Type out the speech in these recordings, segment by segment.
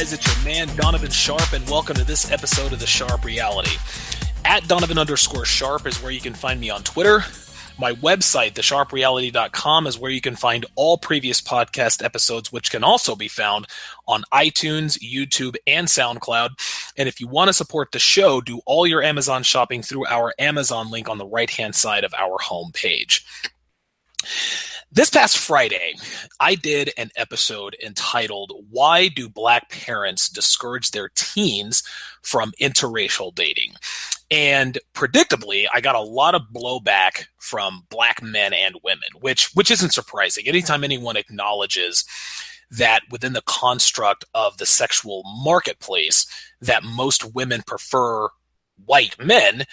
guys? It's your man, Donovan Sharp, and welcome to this episode of The Sharp Reality. At Donovan_Sharp is where you can find me on Twitter. My website, thesharpreality.com, is where you can find all previous podcast episodes, which can also be found on iTunes, YouTube, and SoundCloud. And if you want to support the show, do all your Amazon shopping through our Amazon link on the right-hand side of our homepage. This past Friday, I did an episode entitled, Why Do Black Parents Discourage Their Teens from Interracial Dating? And predictably, I got a lot of blowback from black men and women, which isn't surprising. Anytime anyone acknowledges that within the construct of the sexual marketplace, that most women prefer white men,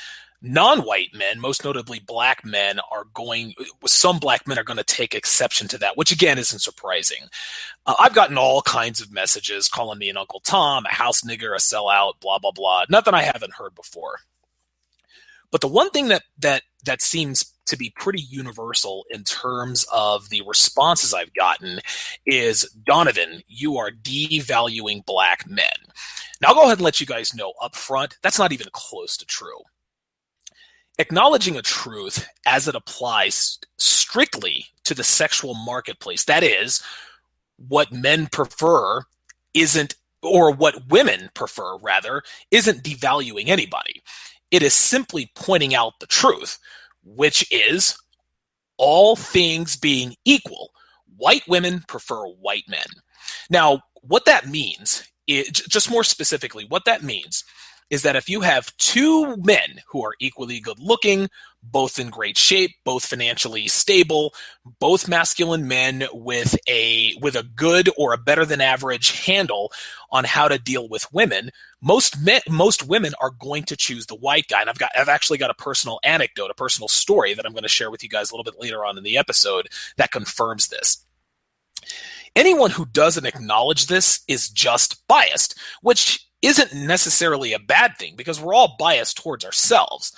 non-white men, most notably black men, some black men are going to take exception to that, which again isn't surprising. I've gotten all kinds of messages calling me an Uncle Tom, a house nigger, a sellout, blah, blah, blah. Nothing I haven't heard before. But the one thing that seems to be pretty universal in terms of the responses I've gotten is, Donovan, you are devaluing black men. Now, I'll go ahead and let you guys know up front, that's not even close to true. Acknowledging a truth as it applies strictly to the sexual marketplace, that is, what men prefer isn't, or what women prefer rather, isn't devaluing anybody. It is simply pointing out the truth, which is, all things being equal, white women prefer white men. Now, what that means, just more specifically, what that means is that if you have two men who are equally good looking, both in great shape, both financially stable, both masculine men with a good or a better than average handle on how to deal with women, most women are going to choose the white guy. And I've actually got a personal anecdote, a personal story that I'm going to share with you guys a little bit later on in the episode that confirms this. Anyone who doesn't acknowledge this is just biased, which isn't necessarily a bad thing because we're all biased towards ourselves.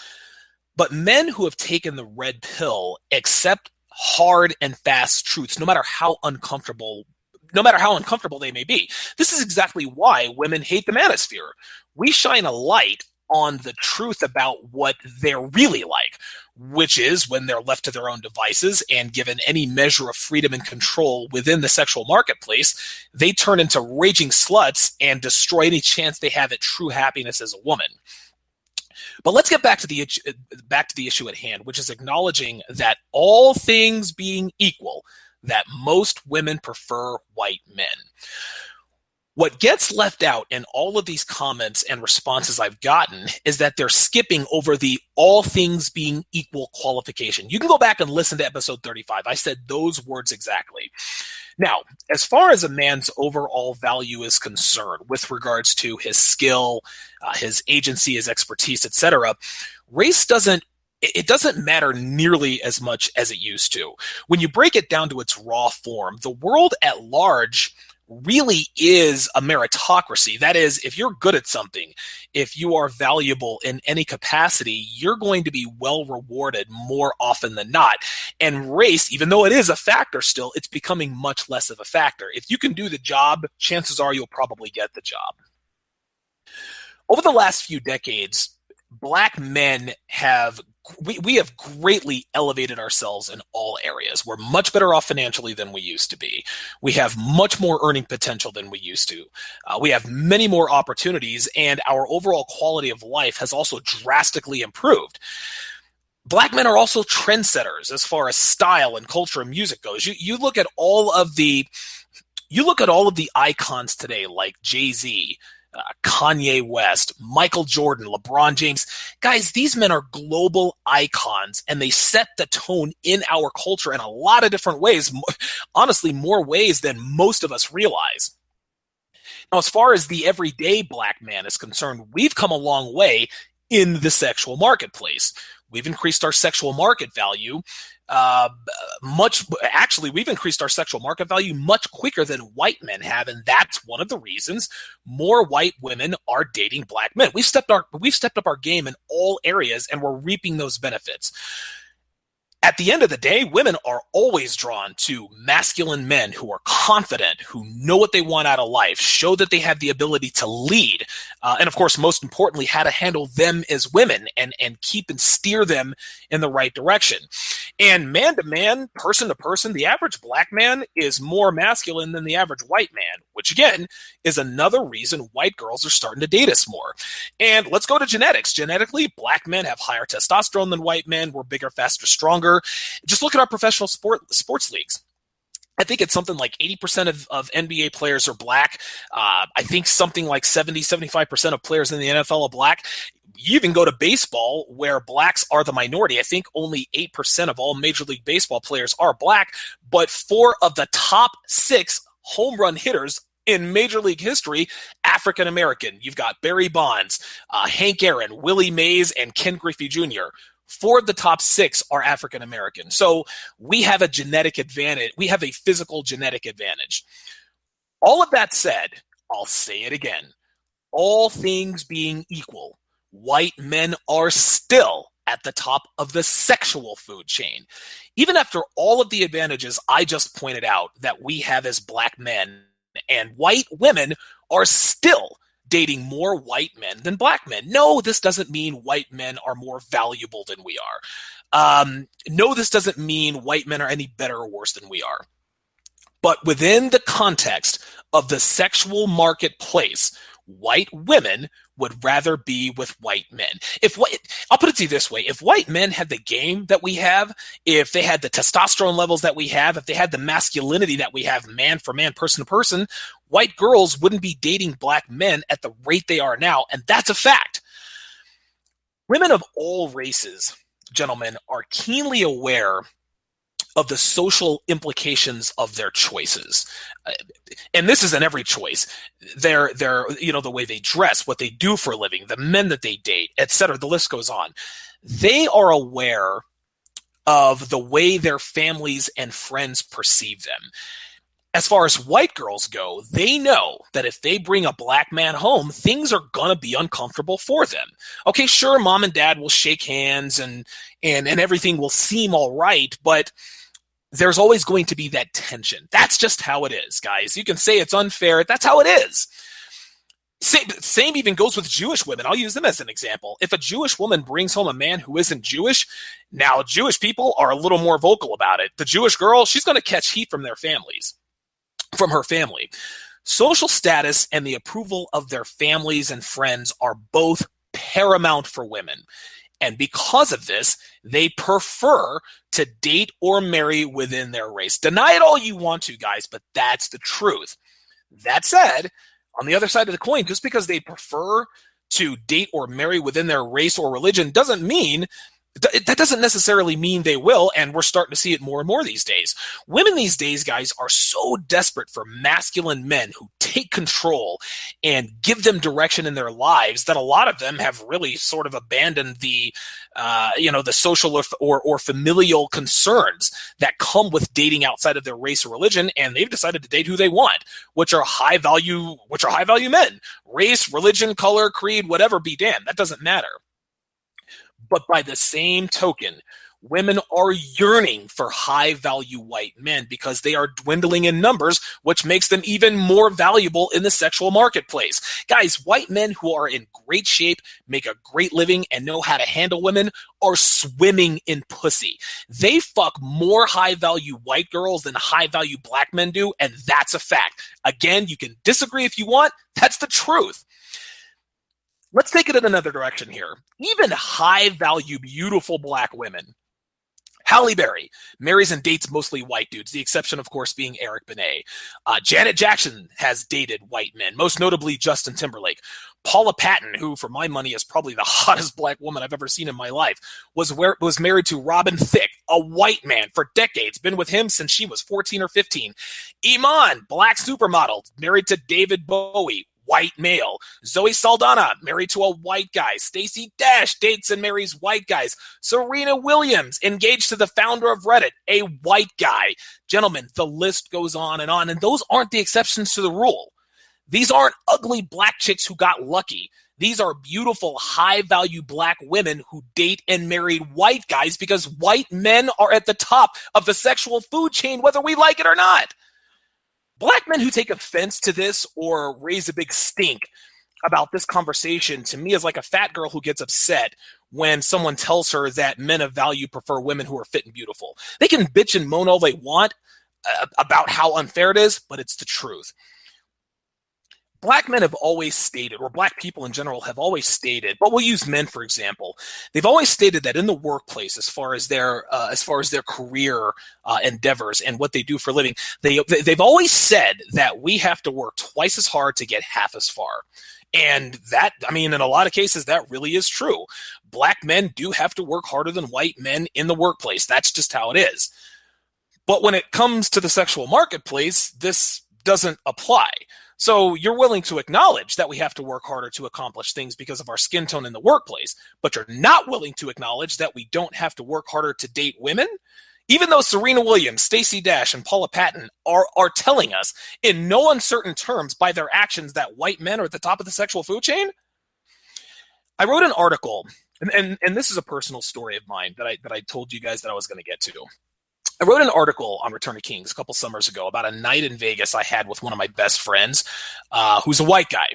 But men who have taken the red pill accept hard and fast truths, no matter how uncomfortable they may be. This is exactly why women hate the manosphere. We shine a light on the truth about what they're really like, which is when they're left to their own devices and given any measure of freedom and control within the sexual marketplace, they turn into raging sluts and destroy any chance they have at true happiness as a woman. But let's get back to the issue at hand, which is acknowledging that all things being equal, that most women prefer white men. What gets left out in all of these comments and responses I've gotten is that they're skipping over the all things being equal qualification. You can go back and listen to episode 35. I said those words exactly. Now, as far as a man's overall value is concerned with regards to his skill, his agency, his expertise, etc., race doesn't matter nearly as much as it used to. When you break it down to its raw form, the world at large really is a meritocracy. That is, if you're good at something, if you are valuable in any capacity, you're going to be well rewarded more often than not. And race, even though it is a factor still, it's becoming much less of a factor. If you can do the job, chances are you'll probably get the job. Over the last few decades, black men have greatly elevated ourselves in all areas. We're much better off financially than we used to be. We have much more earning potential than we used to. We have many more opportunities, and our overall quality of life has also drastically improved. Black men are also trendsetters as far as style and culture and music goes. You look at all of the icons today, like Jay-Z, Kanye West, Michael Jordan, LeBron James. Guys, these men are global icons, and they set the tone in our culture in a lot of different ways, honestly, more ways than most of us realize. Now, as far as the everyday black man is concerned, we've come a long way in the sexual marketplace. We've increased our sexual market value we've increased our sexual market value much quicker than white men have, and that's one of the reasons more white women are dating black men. We've stepped up our game in all areas, and we're reaping those benefits. At the end of the day, women are always drawn to masculine men who are confident, who know what they want out of life, show that they have the ability to lead, and of course, most importantly, how to handle them as women and keep and steer them in the right direction. And man to man, person to person, the average black man is more masculine than the average white man, which again is another reason white girls are starting to date us more. And let's go to genetics. Genetically, black men have higher testosterone than white men. We're bigger, faster, stronger. Just look at our professional sports leagues. I think it's something like 80% of NBA players are black. I think something like 75% of players in the NFL are black. You even go to baseball where blacks are the minority. I think only 8% of all Major League Baseball players are black, but 4 of the top 6 home run hitters in Major League history, African American. You've got Barry Bonds, Hank Aaron, Willie Mays, and Ken Griffey Jr. 4 of the top 6 are African American. So we have a genetic advantage. We have a physical genetic advantage. All of that said, I'll say it again. All things being equal, white men are still at the top of the sexual food chain. Even after all of the advantages I just pointed out that we have as black men, and white women are still dating more white men than black men. No, this doesn't mean white men are more valuable than we are. No, this doesn't mean white men are any better or worse than we are. But within the context of the sexual marketplace, white women would rather be with white men. I'll put it to you this way. If white men had the game that we have, if they had the testosterone levels that we have, if they had the masculinity that we have, man for man, person to person, white girls wouldn't be dating black men at the rate they are now. And that's a fact. Women of all races, gentlemen, are keenly aware of the social implications of their choices. And this is in every choice. They're the way they dress, what they do for a living, the men that they date, etc. The list goes on. They are aware of the way their families and friends perceive them. As far as white girls go, they know that if they bring a black man home, things are going to be uncomfortable for them. Okay, sure, mom and dad will shake hands and everything will seem all right, but there's always going to be that tension. That's just how it is, guys. You can say it's unfair. That's how it is. Same even goes with Jewish women. I'll use them as an example. If a Jewish woman brings home a man who isn't Jewish, now Jewish people are a little more vocal about it. The Jewish girl, she's going to catch heat from their families, from her family. Social status and the approval of their families and friends are both paramount for women. And because of this, they prefer to date or marry within their race. Deny it all you want to, guys, but that's the truth. That said, on the other side of the coin, just because they prefer to date or marry within their race or religion doesn't necessarily mean they will, and we're starting to see it more and more these days. Women these days, guys, are so desperate for masculine men who take control and give them direction in their lives that a lot of them have really sort of abandoned the social or familial concerns that come with dating outside of their race or religion, and they've decided to date who they want, which are high value men. Race, religion, color, creed, whatever, be damned. That doesn't matter. But by the same token, women are yearning for high-value white men because they are dwindling in numbers, which makes them even more valuable in the sexual marketplace. Guys, white men who are in great shape, make a great living, and know how to handle women are swimming in pussy. They fuck more high-value white girls than high-value black men do, and that's a fact. Again, you can disagree if you want. That's the truth. Let's take it in another direction here. Even high-value, beautiful black women. Halle Berry marries and dates mostly white dudes, the exception, of course, being Eric Benet. Janet Jackson has dated white men, most notably Justin Timberlake. Paula Patton, who, for my money, is probably the hottest black woman I've ever seen in my life, was married to Robin Thicke, a white man, for decades, been with him since she was 14 or 15. Iman, black supermodel, married to David Bowie, white male. Zoe Saldana, married to a white guy. Stacey Dash dates and marries white guys. Serena Williams, engaged to the founder of Reddit, a white guy. Gentlemen, the list goes on, and those aren't the exceptions to the rule. These aren't ugly black chicks who got lucky. These are beautiful, high-value black women who date and marry white guys because white men are at the top of the sexual food chain, whether we like it or not. Black men who take offense to this or raise a big stink about this conversation, to me, is like a fat girl who gets upset when someone tells her that men of value prefer women who are fit and beautiful. They can bitch and moan all they want about how unfair it is, but it's the truth. Black men have always stated, or black people in general have always stated, but we'll use men for example. They've always stated that in the workplace, as far as their career endeavors and what they do for a living, they've always said that we have to work twice as hard to get half as far. And that, I mean, in a lot of cases, that really is true. Black men do have to work harder than white men in the workplace. That's just how it is. But when it comes to the sexual marketplace, this doesn't apply. So you're willing to acknowledge that we have to work harder to accomplish things because of our skin tone in the workplace, but you're not willing to acknowledge that we don't have to work harder to date women? Even though Serena Williams, Stacey Dash, and Paula Patton are telling us in no uncertain terms by their actions that white men are at the top of the sexual food chain? I wrote an article, and this is a personal story of mine that I told you guys that I was going to get to. I wrote an article on Return of Kings a couple summers ago about a night in Vegas I had with one of my best friends, who's a white guy.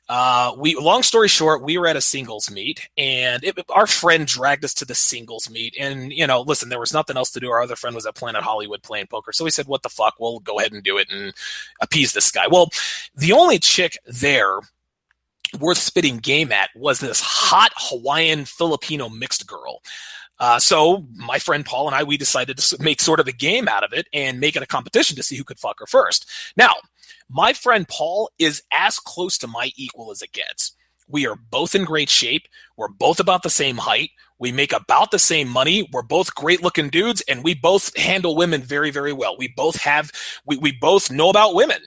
Long story short, we were at a singles meet, and our friend dragged us to the singles meet. And, listen, there was nothing else to do. Our other friend was at Planet Hollywood playing poker. So we said, what the fuck? We'll go ahead and do it and appease this guy. Well, the only chick there worth spitting game at was this hot Hawaiian Filipino mixed girl. So my friend Paul and we decided to make sort of a game out of it and make it a competition to see who could fuck her first. Now, my friend Paul is as close to my equal as it gets. We are both in great shape. We're both about the same height. We make about the same money. We're both great looking dudes, and we both handle women very, very well. We both know about women.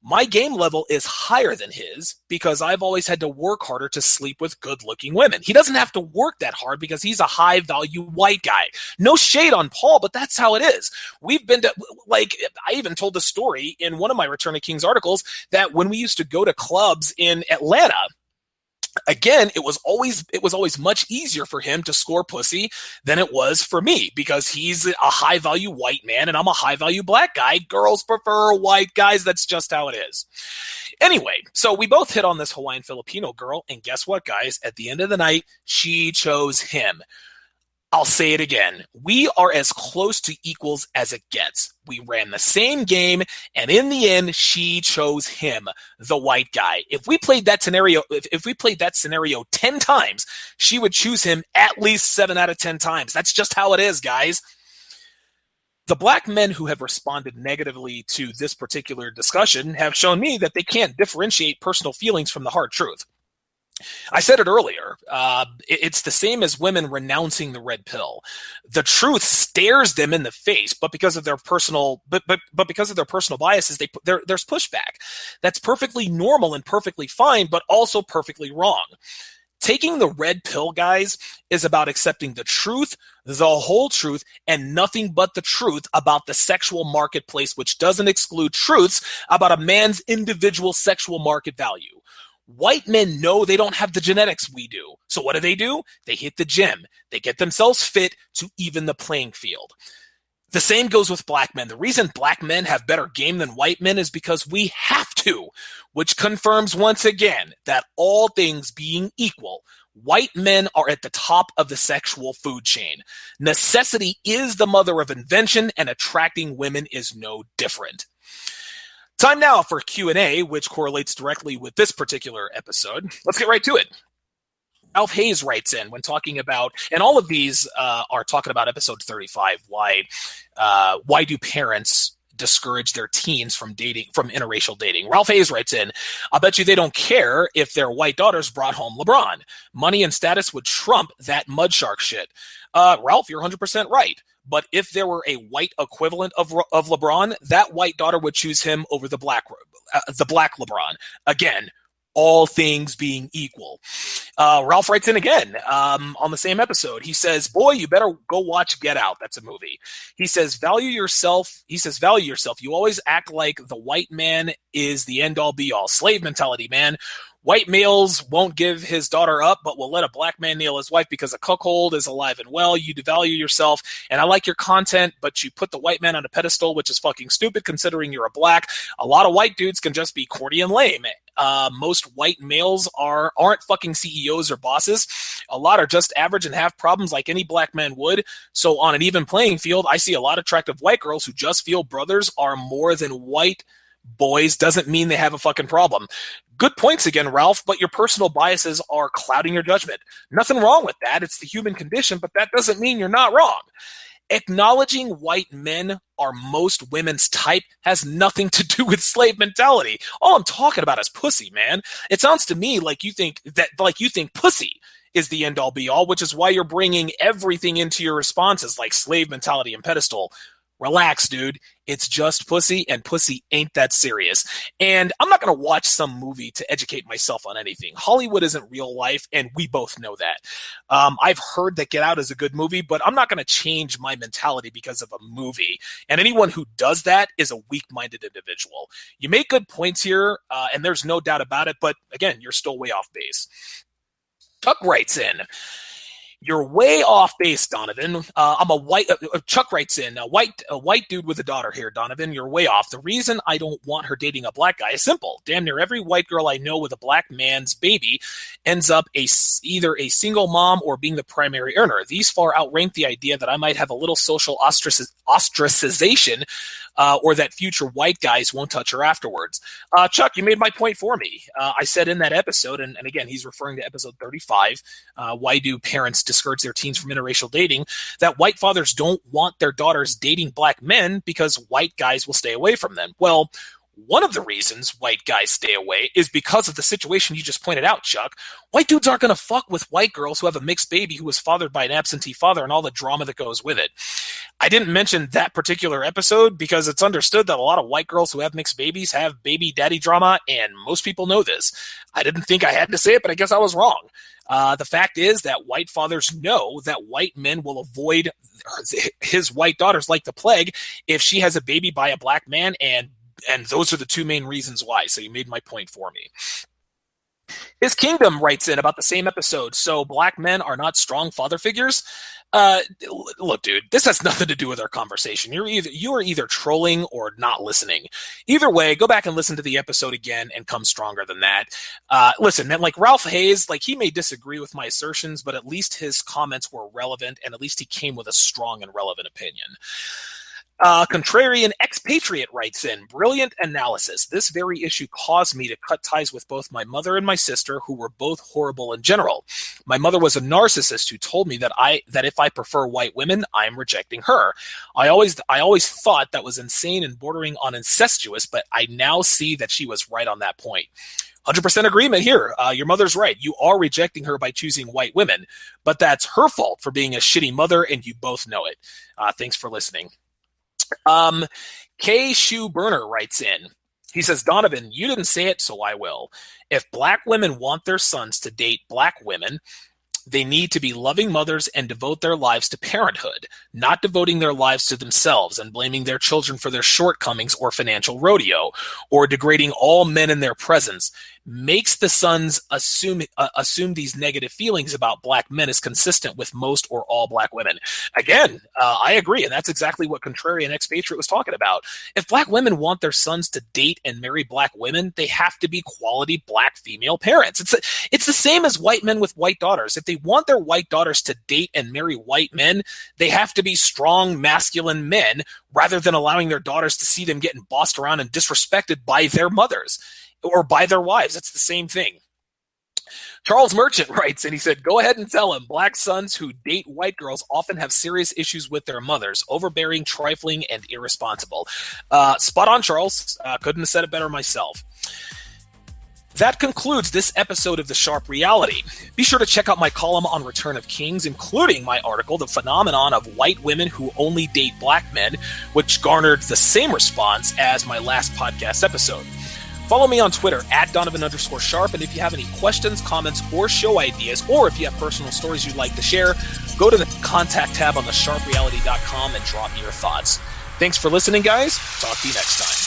My game level is higher than his because I've always had to work harder to sleep with good-looking women. He doesn't have to work that hard because he's a high-value white guy. No shade on Paul, but that's how it is. We've been to, I even told the story in one of my Return of Kings articles that when we used to go to clubs in Atlanta, again, it was always much easier for him to score pussy than it was for me because he's a high-value white man and I'm a high-value black guy. Girls prefer white guys. That's just how it is. Anyway, so we both hit on this Hawaiian Filipino girl, and guess what, guys? At the end of the night, she chose him. I'll say it again. We are as close to equals as it gets. We ran the same game, and in the end, she chose him, the white guy. If we played that scenario 10 times, she would choose him at least 7 out of 10 times. That's just how it is, guys. The black men who have responded negatively to this particular discussion have shown me that they can't differentiate personal feelings from the hard truth. I said it earlier. It's the same as women renouncing the red pill. The truth stares them in the face, but because of their personal, but because of their personal biases, there's pushback. That's perfectly normal and perfectly fine, but also perfectly wrong. Taking the red pill, guys, is about accepting the truth, the whole truth, and nothing but the truth about the sexual marketplace, which doesn't exclude truths about a man's individual sexual market value. White men know they don't have the genetics we do. So what do? They hit the gym. They get themselves fit to even the playing field. The same goes with black men. The reason black men have better game than white men is because we have to, which confirms once again that all things being equal, white men are at the top of the sexual food chain. Necessity is the mother of invention, and attracting women is no different. Time now for Q&A, which correlates directly with this particular episode. Let's get right to it. Ralph Hayes writes in when talking about, and all of these are talking about episode 35, why do parents discourage their teens from interracial dating? Ralph Hayes writes in, I bet you they don't care if their white daughters brought home LeBron. Money and status would trump that mud shark shit. Ralph, you're 100% right. But if there were a white equivalent of LeBron, that white daughter would choose him over the black LeBron. Again, all things being equal. Ralph writes in again on the same episode. He says, boy, you better go watch Get Out. That's a movie. He says, value yourself. You always act like the white man is the end all be all. Slave mentality, man. White males won't give his daughter up, but will let a black man nail his wife because a cuckold is alive and well. You devalue yourself, and I like your content, but you put the white man on a pedestal, which is fucking stupid considering you're a black. A lot of white dudes can just be corny and lame. Most white males aren't fucking CEOs or bosses. A lot are just average and have problems like any black man would. So on an even playing field, I see a lot of attractive white girls who just feel brothers are more than white boys doesn't mean they have a fucking problem. Good points again, Ralph, but your personal biases are clouding your judgment. Nothing wrong with that. It's the human condition, but that doesn't mean you're not wrong. Acknowledging white men are most women's type has nothing to do with slave mentality. All I'm talking about is pussy, man. It sounds to me like you think pussy is the end all be all, which is why you're bringing everything into your responses like slave mentality and pedestal. Relax, dude. It's just pussy, and pussy ain't that serious. And I'm not going to watch some movie to educate myself on anything. Hollywood isn't real life, and we both know that. I've heard that Get Out is a good movie, but I'm not going to change my mentality because of a movie. And anyone who does that is a weak-minded individual. You make good points here, and there's no doubt about it, but again, you're still way off base. Chuck writes in, "You're way off base, Donovan. Chuck writes in, a white dude with a daughter here, Donovan. You're way off. The reason I don't want her dating a black guy is simple. Damn near every white girl I know with a black man's baby ends up either a single mom or being the primary earner. These far outrank the idea that I might have a little social ostracization or that future white guys won't touch her afterwards." Chuck, you made my point for me. I said in that episode, and again, he's referring to episode 35, why do parents discourage their teens from interracial dating, that white fathers don't want their daughters dating black men because white guys will stay away from them. Well, one of the reasons white guys stay away is because of the situation you just pointed out, Chuck. White dudes aren't going to fuck with white girls who have a mixed baby who was fathered by an absentee father and all the drama that goes with it. I didn't mention that particular episode because it's understood that a lot of white girls who have mixed babies have baby daddy drama, and most people know this. I didn't think I had to say it, but I guess I was wrong. The fact is that white fathers know that white men will avoid his white daughters like the plague if she has a baby by a black man, and those are the two main reasons why. So you made my point for me. His Kingdom writes in about the same episode. So black men are not strong father figures. Look, dude, this has nothing to do with our conversation. You are either trolling or not listening. Either way, go back and listen to the episode again and come stronger than that. Listen, man, like Ralph Hayes, like he may disagree with my assertions, but at least his comments were relevant, and at least he came with a strong and relevant opinion. Contrarian Expatriate writes in, "Brilliant analysis. This very issue caused me to cut ties with both my mother and my sister, who were both horrible in general. My mother was a narcissist who told me that if I prefer white women, I'm rejecting her. I always thought that was insane and bordering on incestuous, but I now see that she was right on that point." 100% agreement here. Your mother's right. You are rejecting her by choosing white women, but that's her fault for being a shitty mother, and you both know it. Thanks for listening. K. Shoe Burner writes in. He says, "Donovan, you didn't say it, so I will. If black women want their sons to date black women, they need to be loving mothers and devote their lives to parenthood, not devoting their lives to themselves and blaming their children for their shortcomings or financial rodeo, or degrading all men in their presence. Makes the sons assume these negative feelings about black men is consistent with most or all black women." Again, I agree, and that's exactly what Contrarian Expatriate was talking about. If black women want their sons to date and marry black women, they have to be quality black female parents. It's the same as white men with white daughters. If they want their white daughters to date and marry white men, they have to be strong, masculine men, rather than allowing their daughters to see them getting bossed around and disrespected by their mothers or by their wives. It's the same thing. Charles Merchant writes, and he said, "Go ahead and tell him black sons who date white girls often have serious issues with their mothers, overbearing, trifling, and irresponsible." Spot on, Charles. Couldn't have said it better myself. That concludes this episode of The Sharp Reality. Be sure to check out my column on Return of Kings, including my article, The Phenomenon of White Women Who Only Date Black Men, which garnered the same response as my last podcast episode. Follow me on Twitter @Donovan_Sharp, and if you have any questions, comments, or show ideas, or if you have personal stories you'd like to share, go to the contact tab on thesharpreality.com and drop me your thoughts. Thanks for listening, guys. Talk to you next time.